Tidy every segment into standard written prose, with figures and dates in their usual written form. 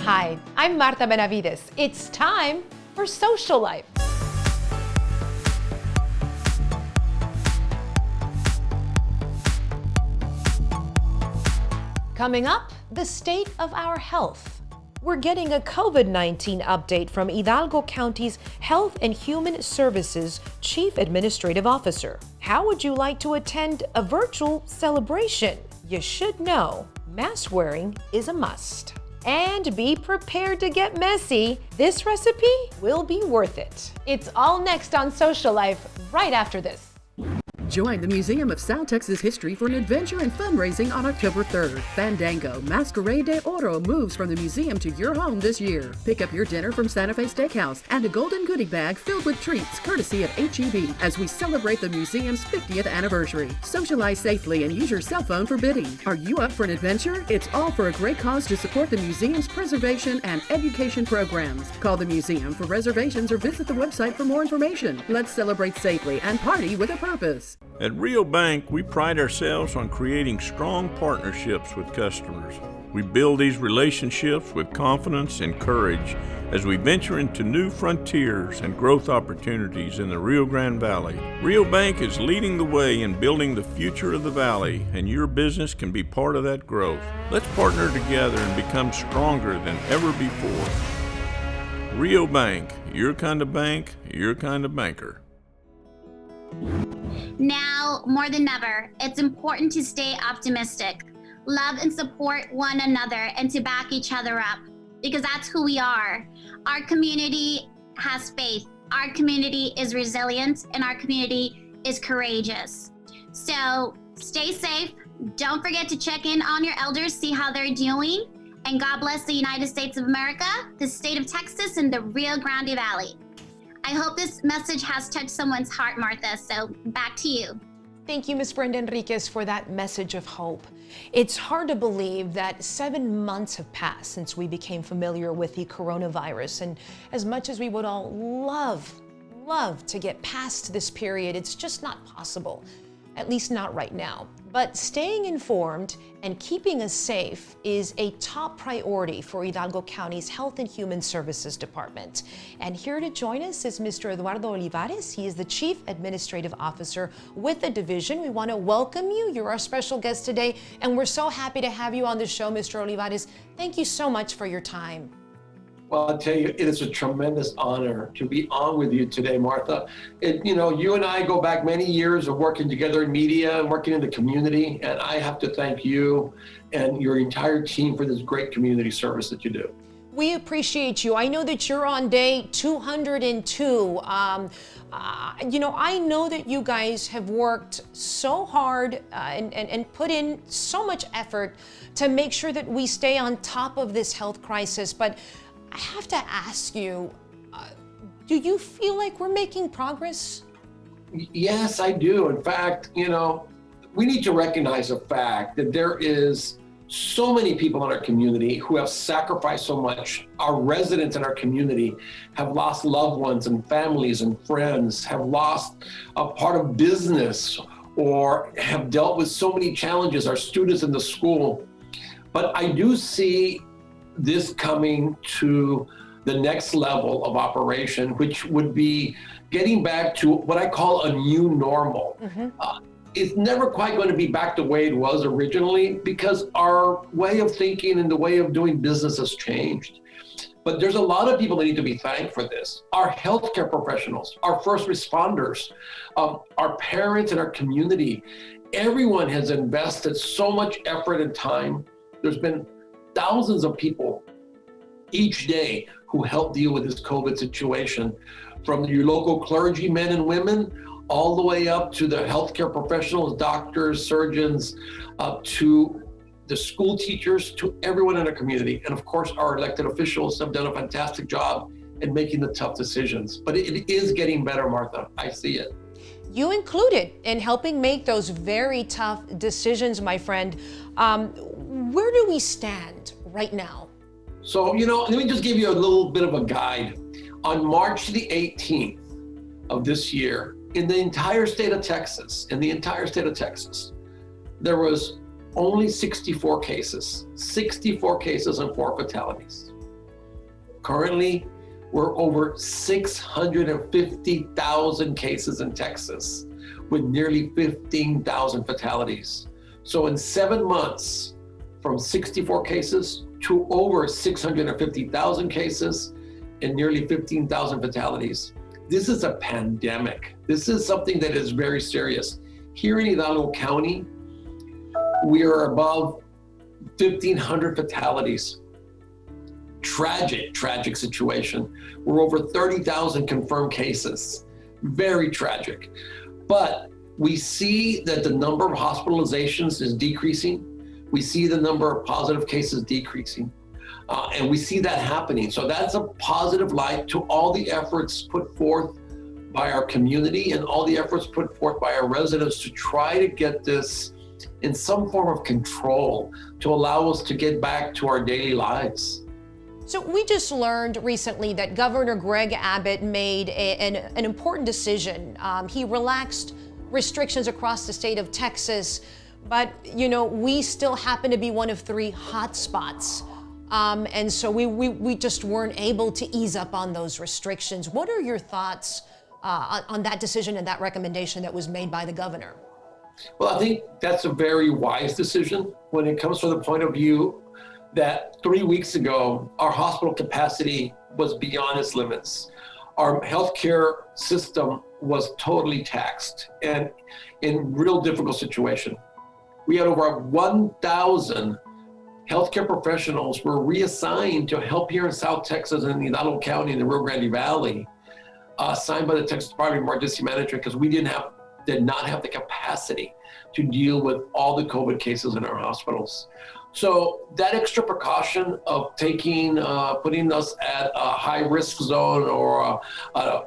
Hi, I'm Marta Benavides. It's time for Socialife. Coming up, the state of our health. We're getting a COVID-19 update from Hidalgo County's Health and Human Services Chief Administrative Officer. How would you like to attend a virtual celebration? You should know, mask wearing is a must. And be prepared to get messy. This recipe will be worth it. It's all next on Socialife right after this. Join the Museum of South Texas History for an adventure and fundraising on October 3rd. Fandango, Masquerade de Oro moves from the museum to your home this year. Pick up your dinner from Santa Fe Steakhouse and a golden goodie bag filled with treats courtesy of HEB as we celebrate the museum's 50th anniversary. Socialize safely and use your cell phone for bidding. Are you up for an adventure? It's all for a great cause to support the museum's preservation and education programs. Call the museum for reservations or visit the website for more information. Let's celebrate safely and party with a purpose. At Rio Bank, we pride ourselves on creating strong partnerships with customers. We build these relationships with confidence and courage as we venture into new frontiers and growth opportunities in the Rio Grande Valley. Rio Bank is leading the way in building the future of the valley, and your business can be part of that growth. Let's partner together and become stronger than ever before. Rio Bank, your kind of bank, your kind of banker. Now, more than ever, it's important to stay optimistic, love and support one another, and to back each other up, because that's who we are. Our community has faith, our community is resilient, and our community is courageous. So stay safe. Don't forget to check in on your elders, see how they're doing, and God bless the United States of America, the state of Texas, and the Rio Grande Valley. I hope this message has touched someone's heart, Martha, so back to you. Thank you, Ms. Brenda Enriquez, for that message of hope. It's hard to believe that 7 months have passed since we became familiar with the coronavirus, and as much as we would all love to get past this period, it's just not possible, at least not right now. But staying informed and keeping us safe is a top priority for Hidalgo County's Health and Human Services Department. And here to join us is Mr. Eduardo Olivarez. He is the Chief Administrative Officer with the division. We want to welcome you. You're our special guest today, and we're so happy to have you on the show, Mr. Olivarez. Thank you so much for your time. Well, I'll tell you, it is a tremendous honor to be on with you today, Martha. You and I go back many years of working together in media and working in the community, and I have to thank you and your entire team for this great community service that you do. We appreciate you. I know that you're on day 202. I know that you guys have worked so hard and put in so much effort to make sure that we stay on top of this health crisis, but I have to ask you, do you feel like we're making progress? Yes, I do. In fact, we need to recognize the fact that there is so many people in our community who have sacrificed so much. Our residents in our community have lost loved ones and families and friends, have lost a part of business, or have dealt with so many challenges, our students in the school. But I do see this coming to the next level of operation, which would be getting back to what I call a new normal. Mm-hmm. It's never quite going to be back the way it was originally, because our way of thinking and the way of doing business has changed. But there's a lot of people that need to be thanked for this. Our healthcare professionals, our first responders, our parents in our community. Everyone has invested so much effort and time. There's been thousands of people each day who help deal with this COVID situation, from your local clergy, men and women, all the way up to the healthcare professionals, doctors, surgeons, to the school teachers, to everyone in our community. And of course, our elected officials have done a fantastic job in making the tough decisions. But it is getting better, Martha. I see it. You included in helping make those very tough decisions, my friend. Where do we stand right now? So, let me just give you a little bit of a guide. On March the 18th of this year, in the entire state of Texas, there was only 64 cases and 4 fatalities. Currently, we're over 650,000 cases in Texas with nearly 15,000 fatalities. So in 7 months, from 64 cases to over 650,000 cases and nearly 15,000 fatalities. This is a pandemic. This is something that is very serious. Here in Hidalgo County, we are above 1,500 fatalities. Tragic situation. We're over 30,000 confirmed cases. Very tragic. But we see that the number of hospitalizations is decreasing. We see the number of positive cases decreasing. And we see that happening. So that's a positive light to all the efforts put forth by our community and all the efforts put forth by our residents to try to get this in some form of control to allow us to get back to our daily lives. So we just learned recently that Governor Greg Abbott made an important decision. He relaxed restrictions across the state of Texas, but we still happen to be one of 3 hotspots. And so we just weren't able to ease up on those restrictions. What are your thoughts on that decision and that recommendation that was made by the governor? Well, I think that's a very wise decision when it comes from the point of view that 3 weeks ago, our hospital capacity was beyond its limits. Our healthcare system was totally taxed and in real difficult situation. We had over 1,000 healthcare professionals were reassigned to help here in South Texas and in Hidalgo County in the Rio Grande Valley, assigned by the Texas Department of Emergency Management because we did not have the capacity to deal with all the COVID cases in our hospitals. So that extra precaution of putting us at a high risk zone or a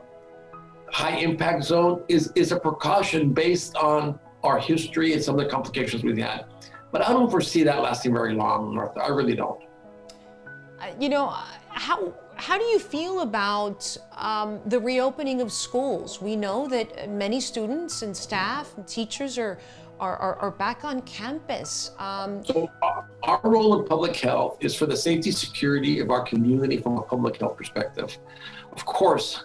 high impact zone is a precaution based on our history and some of the complications we've had. But I don't foresee that lasting very long, Martha. I really don't. How do you feel about the reopening of schools? We know that many students and staff and teachers are back on campus. So our role in public health is for the safety, security of our community from a public health perspective. Of course,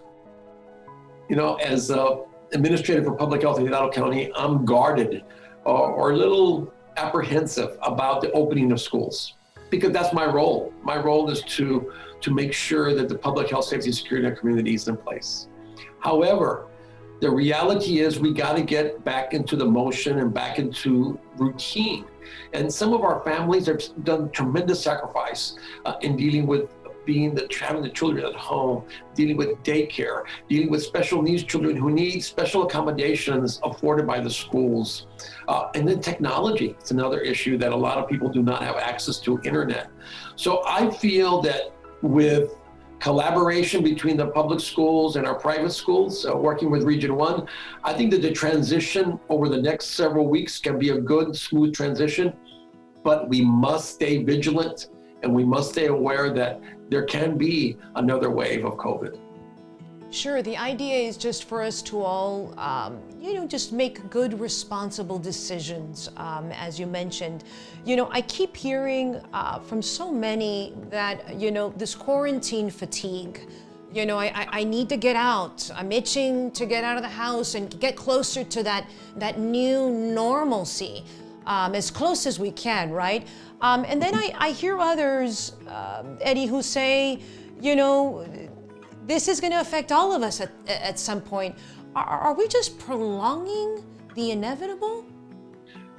as administrator for public health in Hidalgo County, I'm guarded or a little apprehensive about the opening of schools because that's my role. My role is to make sure that the public health, safety, and security in our community is in place. However, the reality is we got to get back into the motion and back into routine. And some of our families have done tremendous sacrifice in dealing with having the children at home, dealing with daycare, dealing with special needs children who need special accommodations afforded by the schools. And then technology, it's another issue that a lot of people do not have access to internet. So I feel that with collaboration between the public schools and our private schools, working with Region 1, I think that the transition over the next several weeks can be a good, smooth transition, but we must stay vigilant and we must stay aware that there can be another wave of COVID. Sure, the idea is just for us to all, just make good, responsible decisions, as you mentioned. I keep hearing from so many that, this quarantine fatigue, I need to get out. I'm itching to get out of the house and get closer to that new normalcy, as close as we can, right? And then I hear others, Eddie, who say, this is going to affect all of us at some point. Are we just prolonging the inevitable?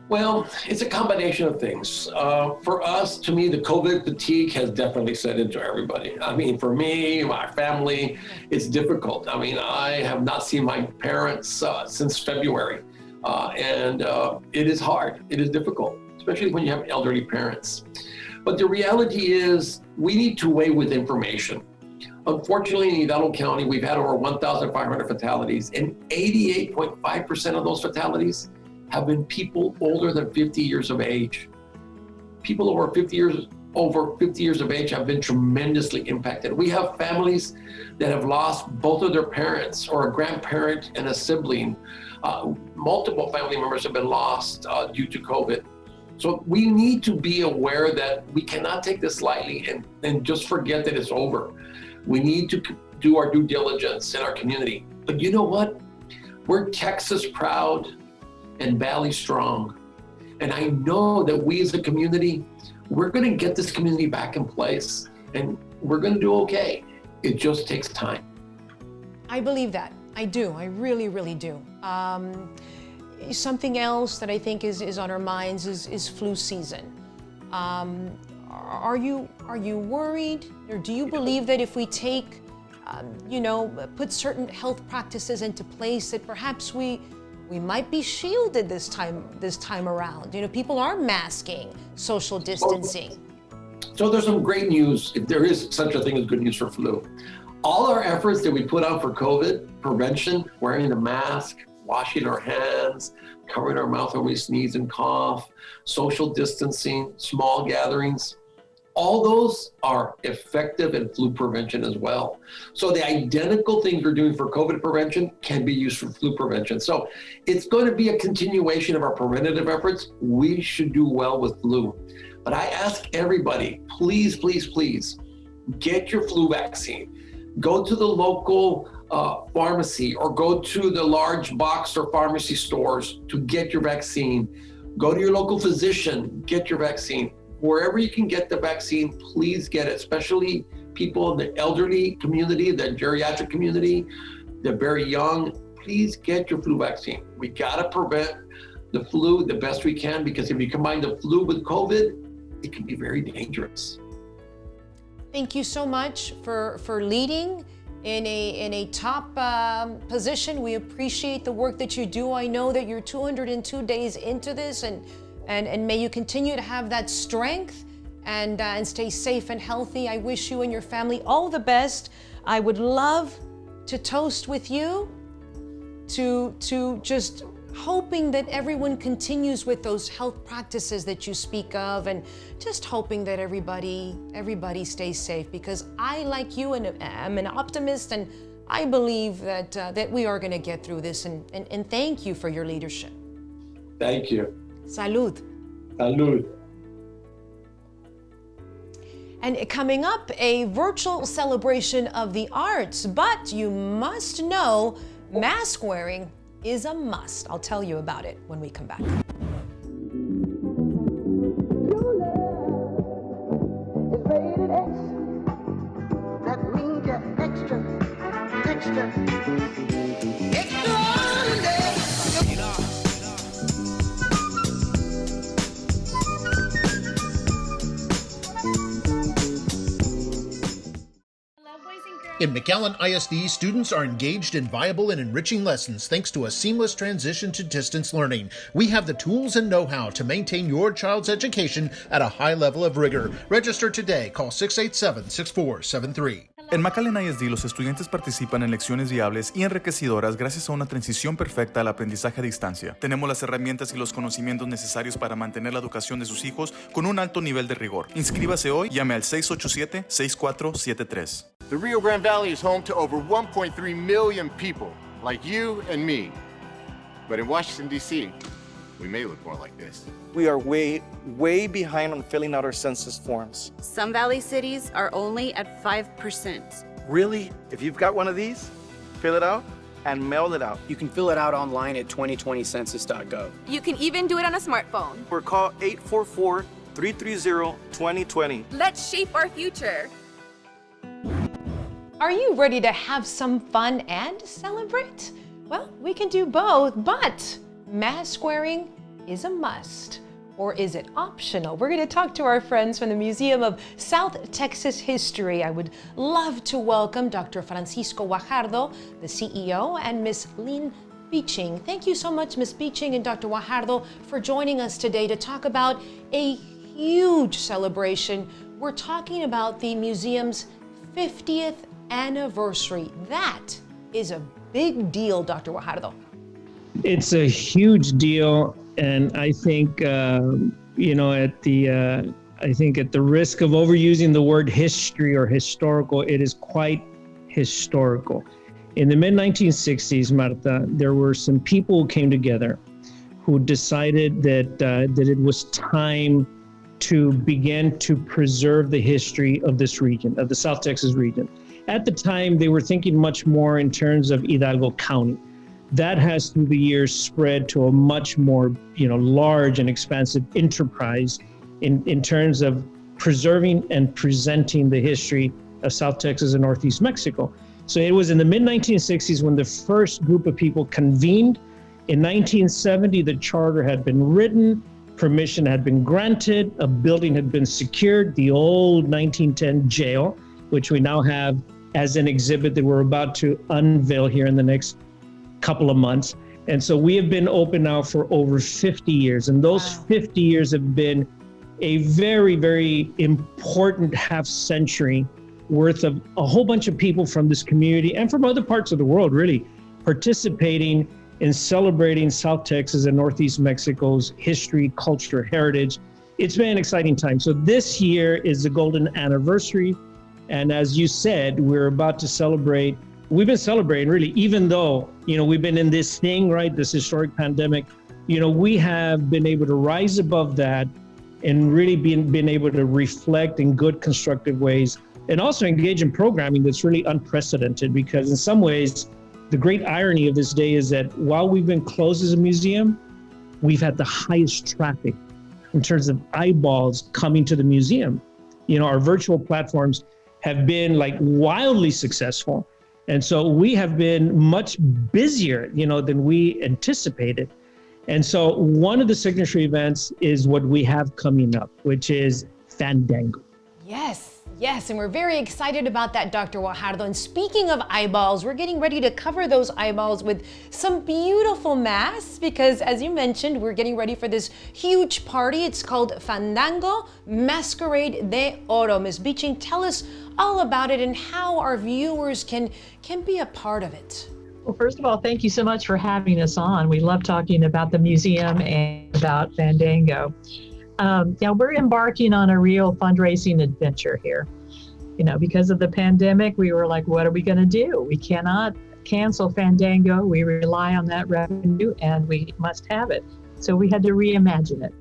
Well, it's a combination of things. For us, to me, the COVID fatigue has definitely set into everybody. I mean, for me, my family, it's difficult. I mean, I have not seen my parents since February. And it is hard. It is difficult, especially when you have elderly parents. But the reality is we need to weigh with information. Unfortunately, in Hidalgo County, we've had over 1,500 fatalities, and 88.5% of those fatalities have been people older than 50 years of age. People over 50 years of age have been tremendously impacted. We have families that have lost both of their parents or a grandparent and a sibling. Multiple family members have been lost due to COVID. So we need to be aware that we cannot take this lightly and just forget that it's over. We need to do our due diligence in our community. But you know what? We're Texas proud and Valley strong. And I know that we as a community, we're going to get this community back in place and we're going to do okay. It just takes time. I believe that. I do. I really, really do. Something else that I think is on our minds is flu season. Are you worried, or do you believe that if we take, put certain health practices into place, that perhaps we might be shielded this time around? People are masking, social distancing. So there's some great news, if there is such a thing as good news for flu. All our efforts that we put out for COVID prevention, wearing the mask, washing our hands, covering our mouth when we sneeze and cough, social distancing, small gatherings, all those are effective in flu prevention as well. So the identical things we're doing for COVID prevention can be used for flu prevention. So it's going to be a continuation of our preventative efforts. We should do well with flu. But I ask everybody, please, please, please, get your flu vaccine. Go to the local pharmacy or go to the large box or pharmacy stores to get your vaccine. Go to your local physician, get your vaccine. Wherever you can get the vaccine, please get it, especially people in the elderly community, the geriatric community, the very young. Please get your flu vaccine. We gotta prevent the flu the best we can, because if you combine the flu with COVID, it can be very dangerous. Thank you so much for leading in a top position. We appreciate the work that you do. I know that you're 202 days into this, and may you continue to have that strength and stay safe and healthy. I wish you and your family all the best. I would love to toast with you to just hoping that everyone continues with those health practices that you speak of, and just hoping that everybody stays safe, because I, like you, and am an optimist, and I believe that we are going to get through this, and thank you for your leadership. Thank you. Salud. Salud. And coming up, a virtual celebration of the arts, but you must know mask wearing is a must. I'll tell you about it when we come back. In McAllen ISD, students are engaged in viable and enriching lessons thanks to a seamless transition to distance learning. We have the tools and know-how to maintain your child's education at a high level of rigor. Register today. Call 687-6473. En McAllen ISD, los estudiantes participan en lecciones viables y enriquecedoras gracias a una transición perfecta al aprendizaje a distancia. Tenemos las herramientas y los conocimientos necesarios para mantener la educación de sus hijos con un alto nivel de rigor. Inscríbase hoy, llame al 687-6473. The Rio Grande Valley is home to over 1.3 million people, like you and me. But in Washington, D.C., we may look more like this. We are way behind on filling out our census forms. Some valley cities are only at 5%. Really? If you've got one of these, fill it out and mail it out. You can fill it out online at 2020census.gov. You can even do it on a smartphone. Or call 844-330-2020. Let's shape our future. Are you ready to have some fun and celebrate? Well, we can do both, but mask wearing is a must. Or is it optional? We're going to talk to our friends from the Museum of South Texas History. I would love to welcome Dr. Francisco Guajardo, the CEO, and Miss Lynne Beeching. Thank you so much, Miss Beeching and Dr. Guajardo, for joining us today to talk about a huge celebration. We're talking about the museum's 50th anniversary. That is a big deal, Dr. Guajardo. It's a huge deal, and I think at the risk of overusing the word history or historical, it is quite historical. In the mid-1960s, Marta, there were some people who came together who decided that it was time to begin to preserve the history of this region, of the South Texas region. At the time, they were thinking much more in terms of Hidalgo County. That has through the years spread to a much more, large and expansive enterprise in terms of preserving and presenting the history of South Texas and Northeast Mexico. So it was in the mid-1960s when the first group of people convened. In 1970, the charter had been written, permission had been granted, a building had been secured, the old 1910 jail, which we now have as an exhibit that we're about to unveil here in the next couple of months. And so we have been open now for over 50 years. And those 50 years have been a very, very important half century worth of a whole bunch of people from this community and from other parts of the world really participating in celebrating South Texas and Northeast Mexico's history, culture, heritage. It's been an exciting time. So this year is the golden anniversary. And as you said, we're about to celebrate. We've been celebrating really, even though, we've been in this thing, right? This historic pandemic, we have been able to rise above that and really been able to reflect in good, constructive ways and also engage in programming that's really unprecedented, because in some ways, the great irony of this day is that while we've been closed as a museum, we've had the highest traffic in terms of eyeballs coming to the museum. Our virtual platforms have been wildly successful. And so we have been much busier, than we anticipated. And so one of the signature events is what we have coming up, which is Fandango. Yes, and we're very excited about that, Dr. Guajardo. And speaking of eyeballs, we're getting ready to cover those eyeballs with some beautiful masks because, as you mentioned, we're getting ready for this huge party. It's called Fandango Masquerade de Oro. Ms. Beeching, tell us all about it and how our viewers can be a part of it. Well, first of all, thank you so much for having us on. We love talking about the museum and about Fandango. Now we're embarking on a real fundraising adventure here. Because of the pandemic, we were like, what are we going to do? We cannot cancel Fandango. We rely on that revenue and we must have it. So we had to reimagine it.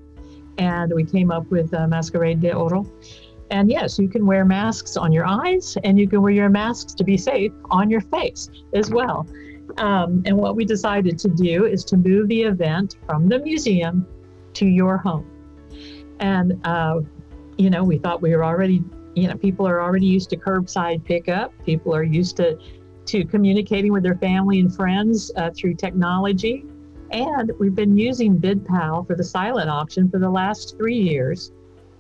And we came up with Masquerade de Oro. And yes, you can wear masks on your eyes and you can wear your masks to be safe on your face as well. And what we decided to do is to move the event from the museum to your home. And, we thought we were already, people are already used to curbside pickup. People are used to communicating with their family and friends through technology. And we've been using BidPal for the silent auction for the last 3 years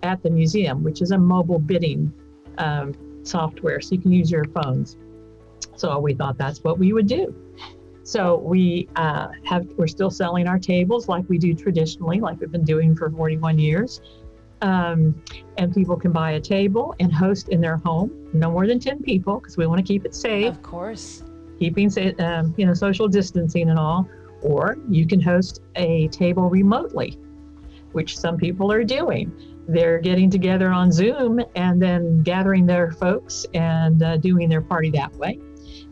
at the museum, which is a mobile bidding software. So you can use your phones. So we thought that's what we would do. So we're still selling our tables like we do traditionally, like we've been doing for 41 years. And people can buy a table and host in their home, no more than 10 people, because we want to keep it safe. Of course. Keeping, social distancing and all. Or you can host a table remotely, which some people are doing. They're getting together on Zoom and then gathering their folks and doing their party that way.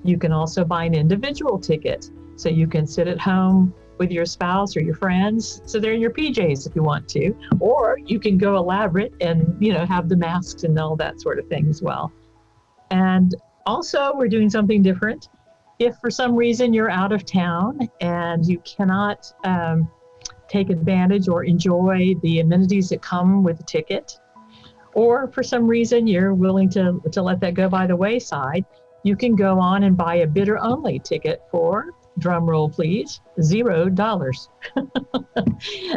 You can also buy an individual ticket. So you can sit at home with your spouse or your friends. So they're in your PJs if you want to, or you can go elaborate and, have the masks and all that sort of thing as well. And also we're doing something different. If for some reason you're out of town and you cannot take advantage or enjoy the amenities that come with a ticket, or for some reason you're willing to let that go by the wayside, you can go on and buy a bidder-only ticket for, drum roll please, $0.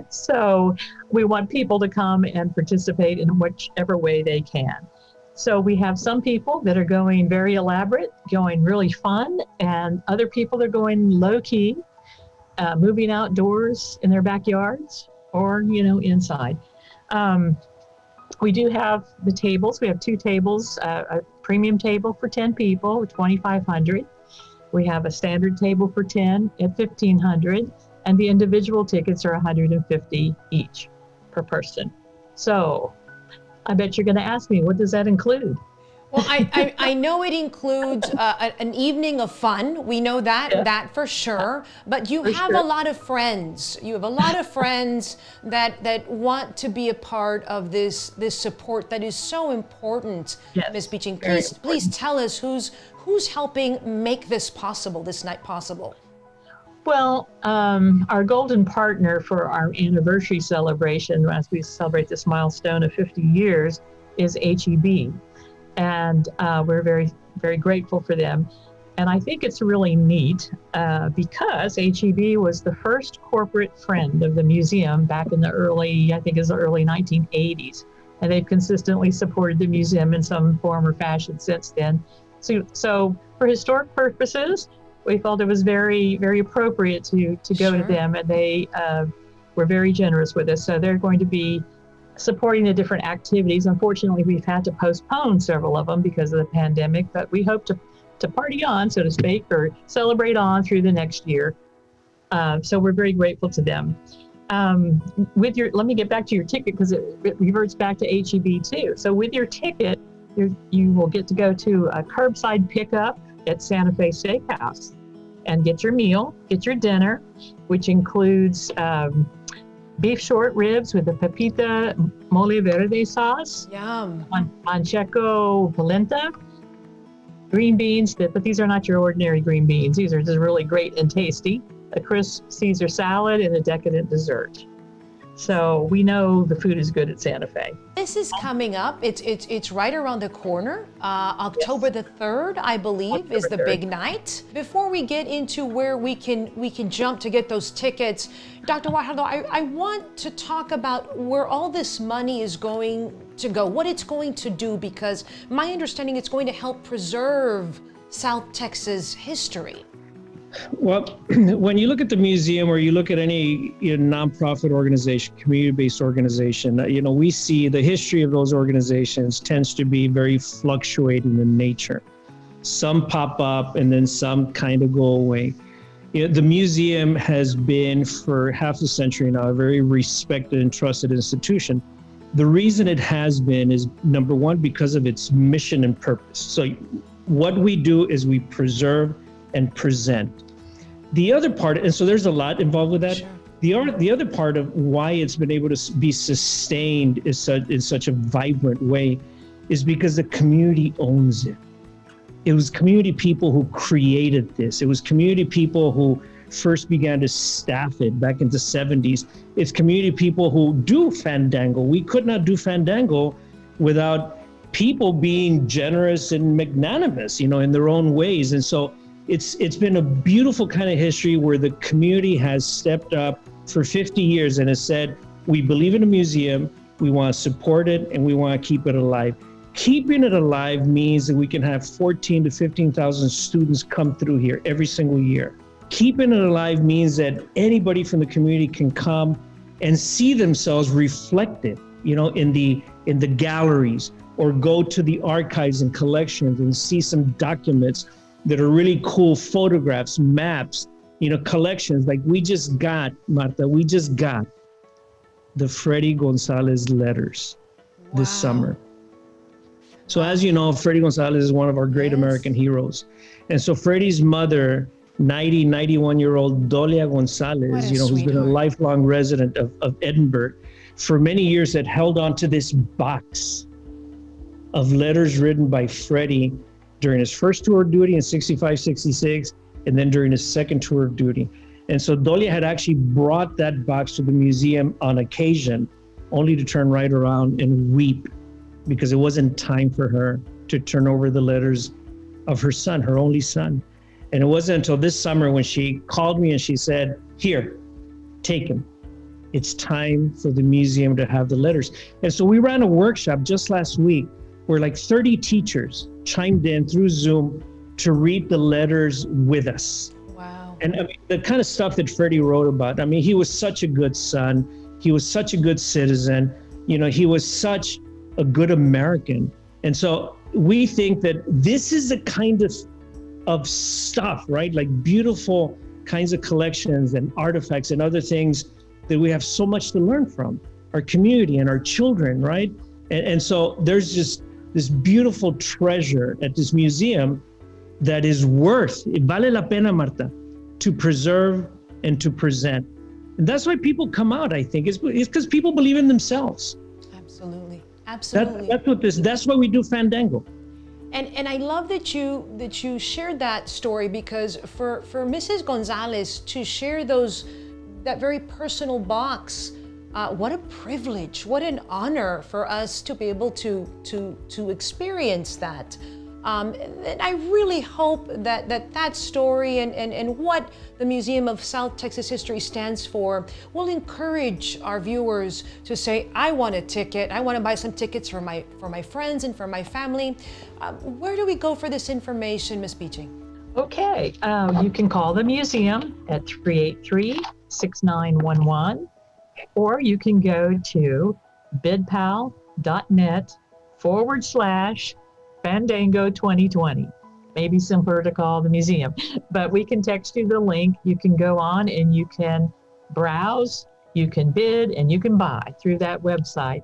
So we want people to come and participate in whichever way they can. So we have some people that are going very elaborate, going really fun, and other people are going low-key, moving outdoors in their backyards or, inside. We do have the tables. We have 2 tables, a premium table for 10 people, $2,500. We have a standard table for 10 at $1,500, and the individual tickets are $150 each per person. So I bet you're going to ask me, what does that include? Well, I know it includes an evening of fun. We know that for sure. But you have a lot of friends. You have a lot of friends that want to be a part of this support that is so important. Yes, Ms. Beeching, please tell us who's helping make this possible, this night possible. Well, our golden partner for our anniversary celebration, as we celebrate this milestone of 50 years, is HEB. And we're very, very grateful for them. And I think it's really neat because HEB was the first corporate friend of the museum back in the early 1980s. And they've consistently supported the museum in some form or fashion since then. So for historic purposes, we felt it was very, very appropriate to go to them. And they were very generous with us. So they're going to be supporting the different activities. Unfortunately, we've had to postpone several of them because of the pandemic, but we hope to party on, so to speak, or celebrate on through the next year. So we're very grateful to them. Let me get back to your ticket because it reverts back to HEB too. So with your ticket, you will get to go to a curbside pickup at Santa Fe Steakhouse and get your meal, get your dinner, which includes beef short ribs with the pepita mole verde sauce. Yum. Mancheco polenta. Green beans, but these are not your ordinary green beans. These are just really great and tasty. A crisp Caesar salad and a decadent dessert. So we know the food is good at Santa Fe. This is coming up. It's right around the corner. October the 3rd, I believe, is the big night. Before we get into where we can jump to get those tickets, Dr. Guajardo, I want to talk about where all this money is going to go, what it's going to do, because my understanding it's going to help preserve South Texas history. Well, when you look at the museum or you look at any nonprofit organization, community-based organization, we see the history of those organizations tends to be very fluctuating in nature. Some pop up and then some kind of go away. The museum has been for half a century now a very respected and trusted institution. The reason it has been is, number one, because of its mission and purpose. So what we do is we preserve and present. The other part, and so there's a lot involved with that. Sure. The other part of why it's been able to be sustained in such a vibrant way is because the community owns it. It was community people who created this. It was community people who first began to staff it back in the 70s. It's community people who do Fandango. We could not do Fandango without people being generous and magnanimous, in their own ways. And so it's been a beautiful kind of history where the community has stepped up for 50 years and has said, we believe in a museum, we want to support it, and we want to keep it alive. Keeping it alive means that we can have 14 to 15,000 students come through here every single year. Keeping it alive means that anybody from the community can come and see themselves reflected, in the galleries, or go to the archives and collections and see some documents that are really cool, photographs, maps, collections. Like we just got, Marta, the Freddy Gonzalez letters this summer. So as you know, Freddy Gonzalez is one of our great American heroes. And so Freddy's mother, 91-year-old Dolia Gonzalez, who's been a lifelong resident of Edinburg, for many years had held on to this box of letters written by Freddy during his first tour of duty in 65, 66, and then during his second tour of duty. And so Dolia had actually brought that box to the museum on occasion, only to turn right around and weep because it wasn't time for her to turn over the letters of her son, her only son. And it wasn't until this summer when she called me and she said, here, take him. It's time for the museum to have the letters. And so we ran a workshop just last week where like 30 teachers chimed in through Zoom to read the letters with us. Wow. And I mean, the kind of stuff that Freddie wrote about, he was such a good son. He was such a good citizen. He was such a good American. And so we think that this is the kind of stuff, right? Like beautiful kinds of collections and artifacts and other things that we have so much to learn from our community and our children, right? And so there's this beautiful treasure at this museum that is worth, it vale la pena, Marta, to preserve and to present. And that's why people come out, I think. It's because people believe in themselves. Absolutely. Absolutely. That's why we do Fandango. And I love that you shared that story, because for Mrs. Gonzalez to share that very personal box, what a privilege, what an honor for us to be able to experience that. And I really hope that story and what the Museum of South Texas History stands for will encourage our viewers to say, I want a ticket, I want to buy some tickets for my friends and for my family. Where do we go for this information, Ms. Beeching? Okay, you can call the museum at 383-6911, or you can go to bidpal.net/Fandango 2020. Maybe simpler to call the museum, but we can text you the link. You can go on and you can browse, you can bid, and you can buy through that website.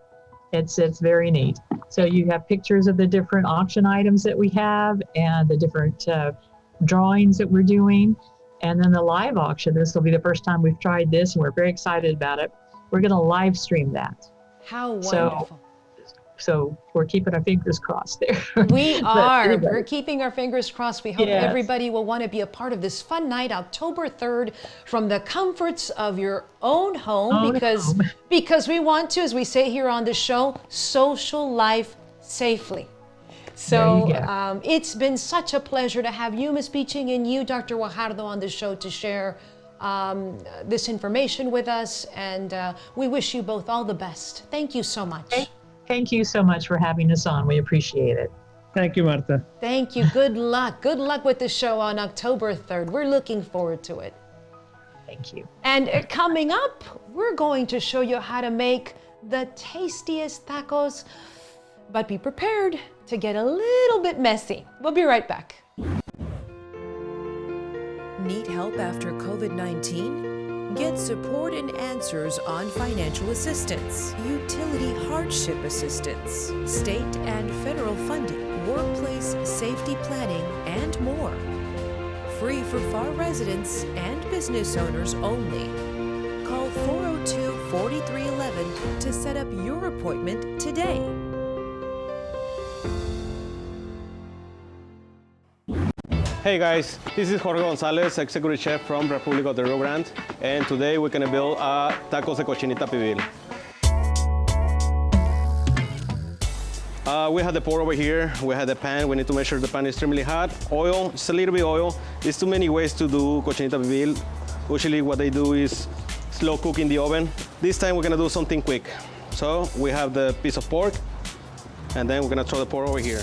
It's very neat. So you have pictures of the different auction items that we have and the different drawings that we're doing. And then the live auction, this will be the first time we've tried this, and we're very excited about it. We're going to live stream that. How wonderful. So we're keeping our fingers crossed there. We are. Anyway. We're keeping our fingers crossed. We hope everybody will want to be a part of this fun night, October 3rd, from the comforts of your own home, because we want to, as we say here on the show, social life safely. So it's been such a pleasure to have you, Ms. Beeching, and you, Dr. Guajardo, on the show to share this information with us. And we wish you both all the best. Thank you so much. Thank you so much for having us on. We appreciate it. Thank you, Marta. Thank you. Good luck. Good luck with the show on October 3rd. We're looking forward to it. Thank you. And coming up, we're going to show you how to make the tastiest tacos, but be prepared to get a little bit messy. We'll be right back. Need help after COVID-19? Get support and answers on financial assistance, utility hardship assistance, state and federal funding, workplace safety planning, and more. Free for Pharr residents and business owners only. Call 402-4311 to set up your appointment today. Hey guys, this is Jorge Gonzalez, Executive Chef from Republic of the Rio Grande, and today we're gonna build tacos de cochinita pibil. We have the pot over here, we have the pan, we need to make sure the pan is extremely hot. Oil, just a little bit of oil. There's too many ways to do cochinita pibil. Usually what they do is slow cook in the oven. This time we're gonna do something quick. So we have the piece of pork, and then we're gonna throw the pork over here.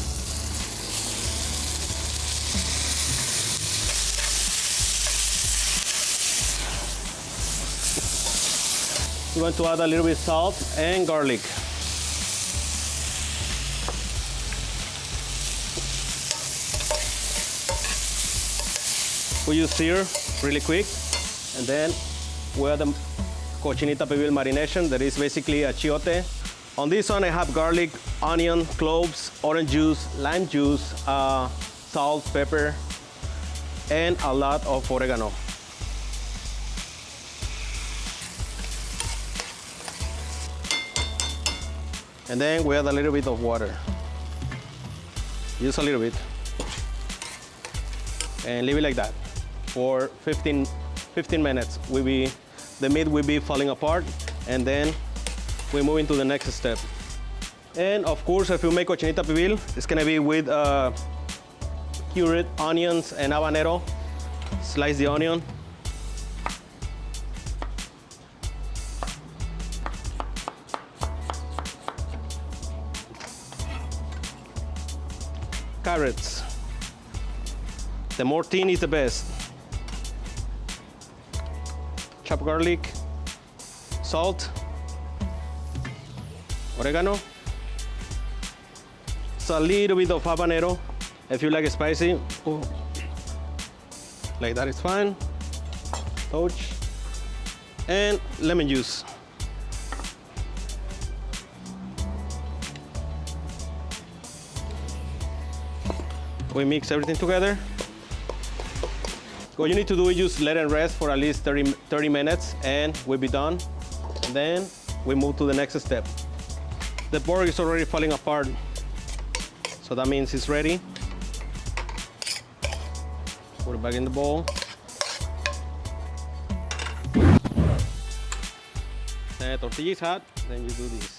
We want to add a little bit of salt and garlic. We use sear really quick, and then we add the cochinita pibil marination. That is basically a chiote. On this one, I have garlic, onion, cloves, orange juice, lime juice, salt, pepper, and a lot of oregano. And then we add a little bit of water. Just a little bit. And leave it like that for 15 minutes. The meat will be falling apart, and then we move into the next step. And of course, if you make cochinita pibil, it's gonna be with cured onions and habanero. Slice the onion. Carrots. The more thin is the best. Chopped garlic, salt, oregano, so a little bit of habanero if you like it spicy. Oh. Like that is fine. Touch. And lemon juice. We mix everything together. What you need to do is just let it rest for at least 30 minutes and we'll be done. And then we move to the next step. The pork is already falling apart, so that means it's ready. Put it back in the bowl. Then the tortilla is hot, then you do this.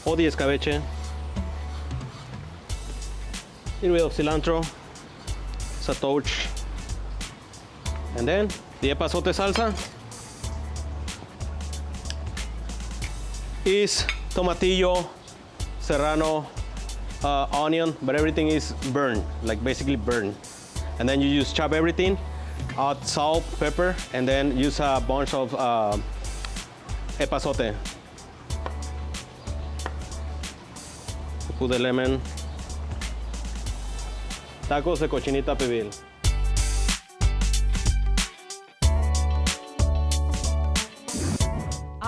O the escabeche. A little bit of cilantro, it's a touch. And then the epazote salsa is tomatillo, serrano, onion, but everything is burned, like basically burned. And then you just chop everything, add salt, pepper, and then use a bunch of epazote. Put the lemon. Tacos de cochinita pibil.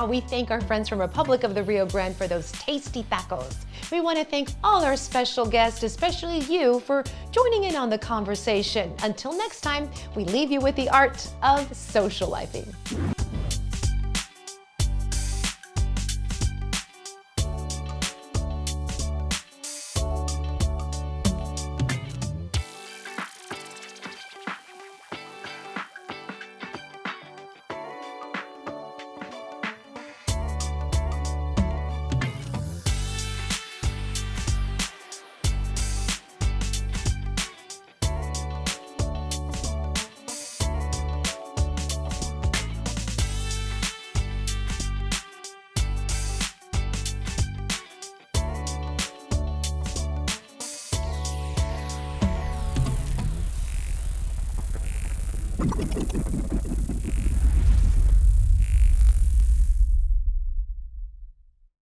We thank our friends from Republic of the Rio Grande for those tasty tacos. We want to thank all our special guests, especially you, for joining in on the conversation. Until next time, we leave you with the art of socialifing.